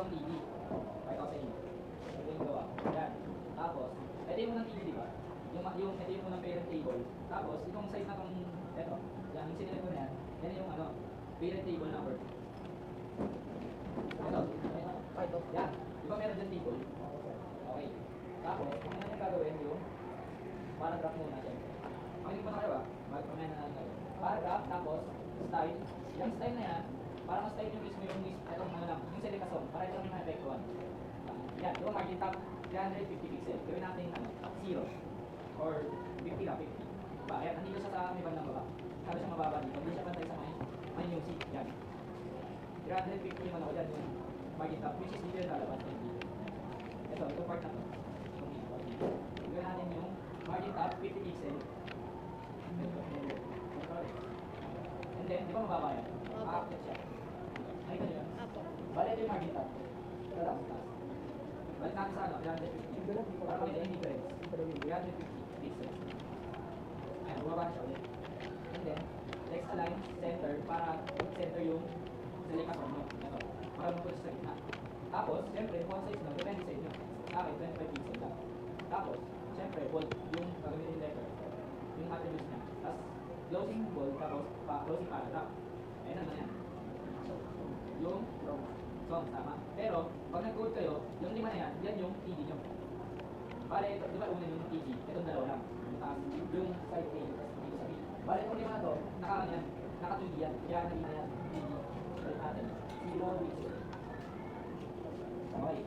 ang TV. Pakita ko sa inyo. Ito yung gawa. Yan. Tapos, ito yung unang TV, di ba? Ito yung unang parent table. Tapos, itong size na itong, ito, yan, yung sinilip ko na yan, yan yung ano, parent table number. Ito, yan. Di ba meron dyan table? Okay. Tapos, kung ano yung gagawin yung paragraph muna siya. Makinig po na kayo ba? Mamaya na kayo. Paragraph, tapos, style. Yung style na yan, para ma-style yung mismo yung itong ano lang, yung Celica song, para ito yung ma-effectuan. Yan, yung margin top, 350 pixel. Gawin natin ano, 0. Or 50 lang, 50. Ba, yan, nandito siya sa may bandang baba. Sabi siya mababa dito, hindi siya pantay sa may music. Yan. 350 yung ano, yan yung margin top, which is dito yung lalabas na dito. Ito, itong part na to. Gawin natin yung margin top, 50 pixel. And then, di ba mababa yan? Aakit siya. Nakita niyo yan? Balik ito yung margin top. Ito lang, taas. Balik natin sa ano, 350. Para makita yung difference. 350 pixels. Ayan, bumaba na siya ulit. And then, next align, center, para center yung Celica song nyo. Ito. Para mapunta sa gitna. Tapos, siyempre, font size nyo, depende sa inyo. Sa akin, 25 pixels lang. Tapos, siyempre, bold yung gagamitin letter. Yung attributes niya. Tapos, closing bold, tapos closing paragraph. Ayan naman yan. Yung song, tama. Pero, pag nag-code kayo, yung lima na yan, yan yung TV nyo. Bale, ito, di ba una yung TV? Itong dalawa lang. Yung side A, dito sa B. Bale, itong lima na to, naka-2D yan. Kaya naging na yan, TV. Balik natin. 0, which is. Okay.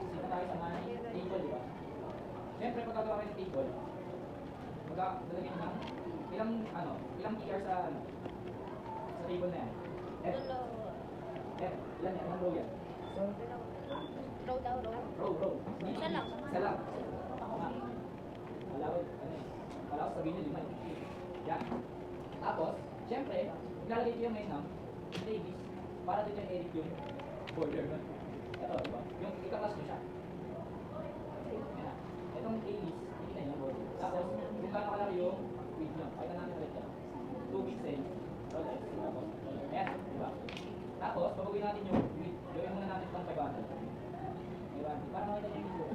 Sino tayo sa mga table, di ba? Siyempre, pagkagawa kayo ng table, maglalagay nyo ng ilang TR sa table na yan. Ilan yan? Ilang row yan? Row daw, row. Row. Isa lang. Isa lang. Malawag, malawag sabihin nyo, lima. Yan. Tapos, siyempre, ilalagay ko yung ngayon ng playlist para dito yung edit yung folder nun. Ito, di ba? Yung ika-class nyo siya. Yan. Itong playlist, hindi na yung folder. Tapos, kung gano'n kalaki yung width nyo, pakita natin ulit yan. 2 pixel. Rolex. Tapos, ayan, di ba? Tapos, pabagawin natin yung width. Gawin muna natin itong 500. Para makita nyo yung video.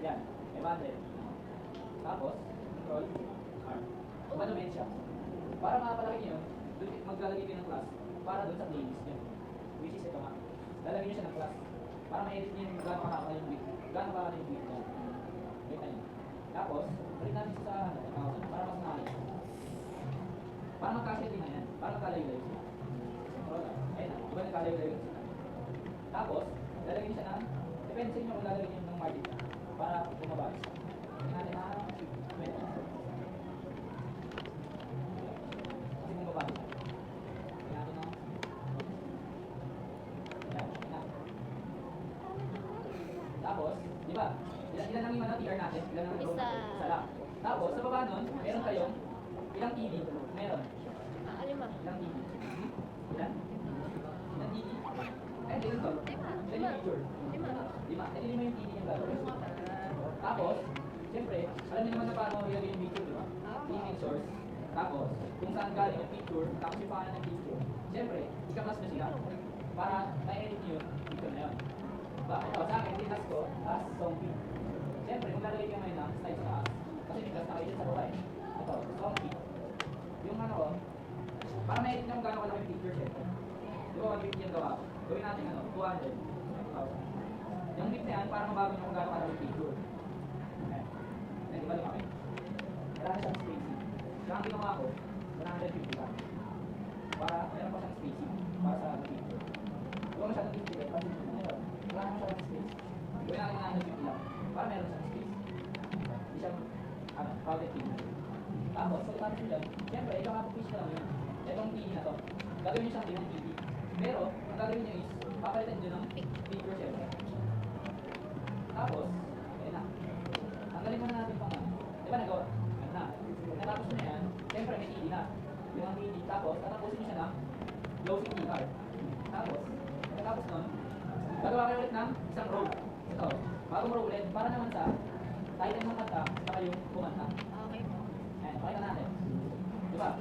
Yan, 500. Tapos, control, R. Umanumin siya. Para makapalaki nyo, maglalagay kayo ng class para doon sa playlist nyo. Which is ito nga. Lalagay nyo siya ng class. Para ma-edit nyo yung gano'n kakakala yung width. Gano'n kakakala yung width nyo. Kita nyo. Tapos, balik natin siya sa 1,000 para mas nakali. Para magkasya din na yan. Para magkalayo-layo siya. Ayun na. Diba nagkalayo-layo siya? Tapos, lalagyan siya ng, depende sa inyo kung lalagyan niyo ng margin para bumaba siya. Tingnan natin na, kasi bumaba siya. Tingnan natin na, yan. Tapos, di ba? Ilan lang yung mga TR natin? Ilan lang yung isa lang. Tapos, sa baba nun, meron kayong ilang TV? Meron. Lima. Ilang TV? Ilan? Ilang TV? Eh, ilan to? Ilan yung picture? Lima. Eh, lima yung TV yung gagawin. Tapos, siyempre, alam niyo naman na paano ilagay yung picture, di ba? Image source. Tapos, kung saan galing yung picture, tapos yung pangalan ng picture. Siyempre, ika-class nyo sila para ma-edit nyo yung picture na yun. Diba? Ito, sa akin, tinas ko as song feed. Siyempre, kung lalagay kayo ngayon ng style sa taas, kasi may class na kayo dyan sa baba eh. Ito, song feed. Yung ano ko, para ma-edit nyo kung gano'n kalaki yung picture, siyempre. Di ba, 150 yung gawa ko? Gawin natin 200. Yung bit na yan, para mabago nyo kung gano'n kalaki yung picture. Eh, di ba lumaki? Kailangan siyang spacing. Kaya ang ginawa ko, 150 lang. Para meron pa siyang spacing para sa picture. Di ba masyadong difficult kasi wala naman siyang space. Gawin natin 150 lang para meron siyang space. Hindi siyang crowded picture. Tapos, sa natin sila, siyempre, ikaw mapapis na lang yun. Itong TV na to. Gagawin nyo siyang TV. Pero, ang gagawin nyo is, papalitan nyo ng picture siyempre. Tapos, ayun na. Tanggalin muna natin pang ano. Di ba nagawa? Ano na. Pag natapos nyo na yan, siyempre may TV na. Yung ang TV. Tapos, tatapusin nyo siya ng closing keycard. Tapos, pagkatapos nun, gagawa kayo ulit ng isang row. Ito, bagong row ulit. Para naman sa title ng kanta, saka yung kumanta. Okay po. Ayan, pakita natin. Di ba?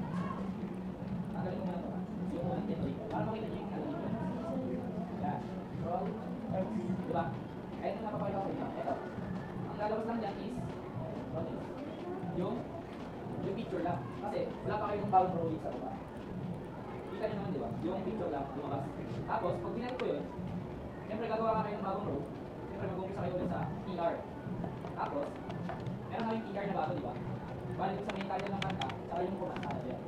Tanggalin ko muna ito. Yung unang title. Para makita nyo yung difference. Yan. ba? Ayun yung napapakita ko sa inyo. Ito. Ang lalabas lang dyan is, ano yun? Yung picture lang. Kasi wala pa kayong bagong rolling sa baba. Kita nyo naman, di ba? Yung picture lang, lumabas. Tapos, pag binalik ko yun, siyempre gagawa ka kayo ng bagong row. Siyempre mag-umpisa kayo ulit sa ER. Tapos, meron kayong ER na bago, di ba? Balik ko sa main title ng kanta, saka yung command na yan.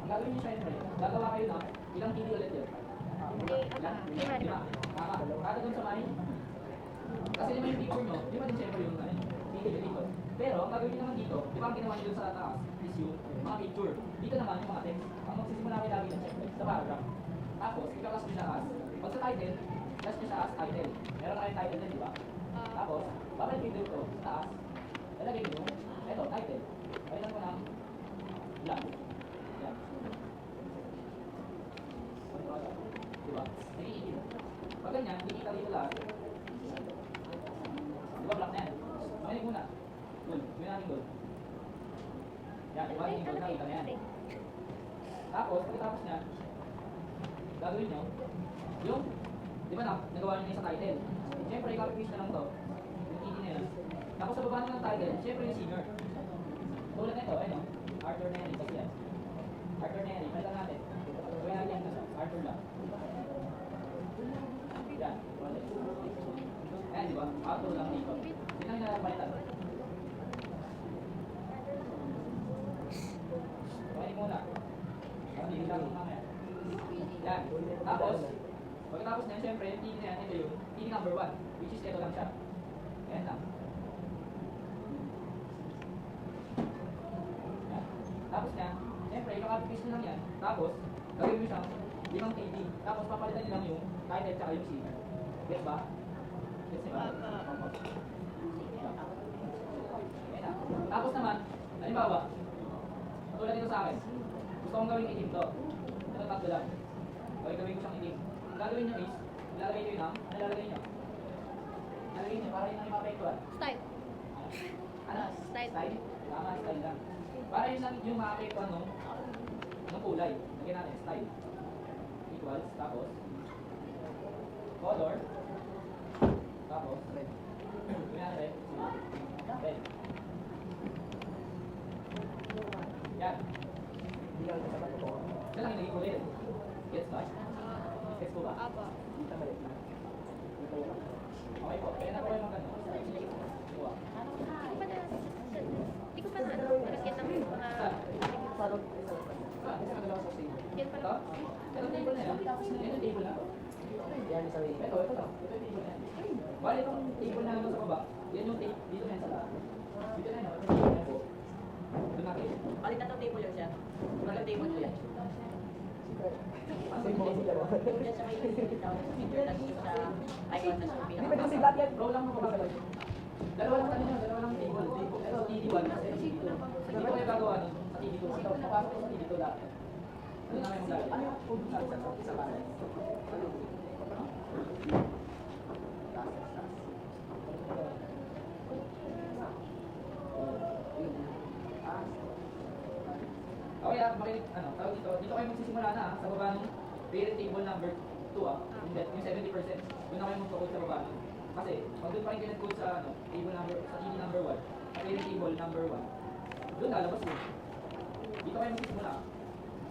Ang gagawin nyo siyempre, gagawa kayo ng ilang TV ulit yun. Ilan? Lima. Tama. Kada dun sa main. Kasi lima yung picture nyo, lima din siyempre yung TV dito. Pero, ang gagawin nyo naman dito, di ba ang ginawa nyo dun sa taas, is yung mga picture. Dito naman yung mga text. Ang magsisimula kayo lagi ng siyempre, sa paragraph. Tapos, ikakas nyo siya as, pag sa title, plus nyo siya as title. Meron kayong title din, di ba? Tapos, babalik nyo dito sa taas, lalagay nyo, eto, title. Palitan ko ng blank. Yan. Diba? Nag-iitin. Pag ganyan, kikita dito lahat. Diba black na yan? Makinig muna. Good. Gawin natin good. Yan, diba? Yung good nakita na yan. Tapos, pagkatapos niya, gagawin nyo, yung, di ba na, nagawa nyo na yung sa title. Siyempre, i-copy-paste na lang to. Yung itin na yan. Tapos sa baba naman ng title, siyempre yung senior. Tulad nito, ayun o. Arthur Neri, kasi yan. Arthur Neri, palitan natin. Gawin natin yan na Arthur lang. Yan, ulit. Ayan, di ba? Arthur lang dito. Hindi na yung palitan. Pwede muna. Kasi hindi lang mamaya. Yan. Tapos, pagkatapos niyan, siyempre, yung TV na yan, ito yung TV number 1, which is ito lang siya. Ayan lang. Tapos niya, siyempre, i-copy-paste nyo lang yan. Tapos, gawin mo siyang 5 KD. Tapos, papalitan nyo lang yung title tsaka yung scene. Gets ba? Gets ba? Ayan na. Tapos naman, halimbawa, tulad dito sa akin, gusto kong gawing itim to. Ito tatlo lang. Okay, gawin ko siyang itim. Ang gagawin nyo is, ilalagay nyo yun ang, ano ilalagay nyo? Ilalagay nyo para yun ang mapektuan. Style. Ano? Style. Style? Tama, style lang. Para yun lang yung makakita nung kulay. Lagyan natin, style. Equals, tapos, color, tapos, red. Lagyan natin, red. Yan. Yan lang yung kulay. Gets ba? Gets ko ba? Aba. Okay po, kaya na po yung mga ganun. Kuha. Hindi ko pa na nalagyan ng mga... Yan pa Ito? Ito table na yan. Yan yung table na to. Yan sa way. Ito yung table na yan. Bali itong table na naman sa baba. Yan yung table, dito na yan sa lahat. Dito na yan, ito yung table na po. Doon natin. Palit na itong table yan siya. Walang table ko yan. Ang table na yan. Yan sa may picture na dito sa icon na sa Hindi pwede kasi lahat yan. Roll lang mo kapag dalawa lang tayo nyo, dalawa lang table. Ito, TD1. Dito kayo gagawa nun sa TD2. Ito, papasok ko sa TD2 lahat. Ano na kayo maglalagay? Ano yung food sa bahay? Okay, makinig, tawag dito. Dito kayo magsisimula na sa baba ng parent table number 2 yung 70%. Doon na kayo magpo-code sa baba. Kasi, pag doon pa rin kayo nag-code sa table number, sa TV number 1, sa parent table number 1, doon lalabas yun. Dito kayo magsisimula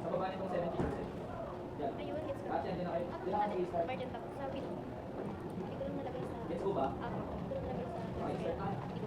sa baba nitong 70%. Yan. Ayun, gets ko. At yan, din na kayo Ako mag-start. Emergent ako. Sabi ko. Hindi ko lang nalagay sa... Gets ko ba? Ako. Hindi ko lang nalagay sa... Okay, start na.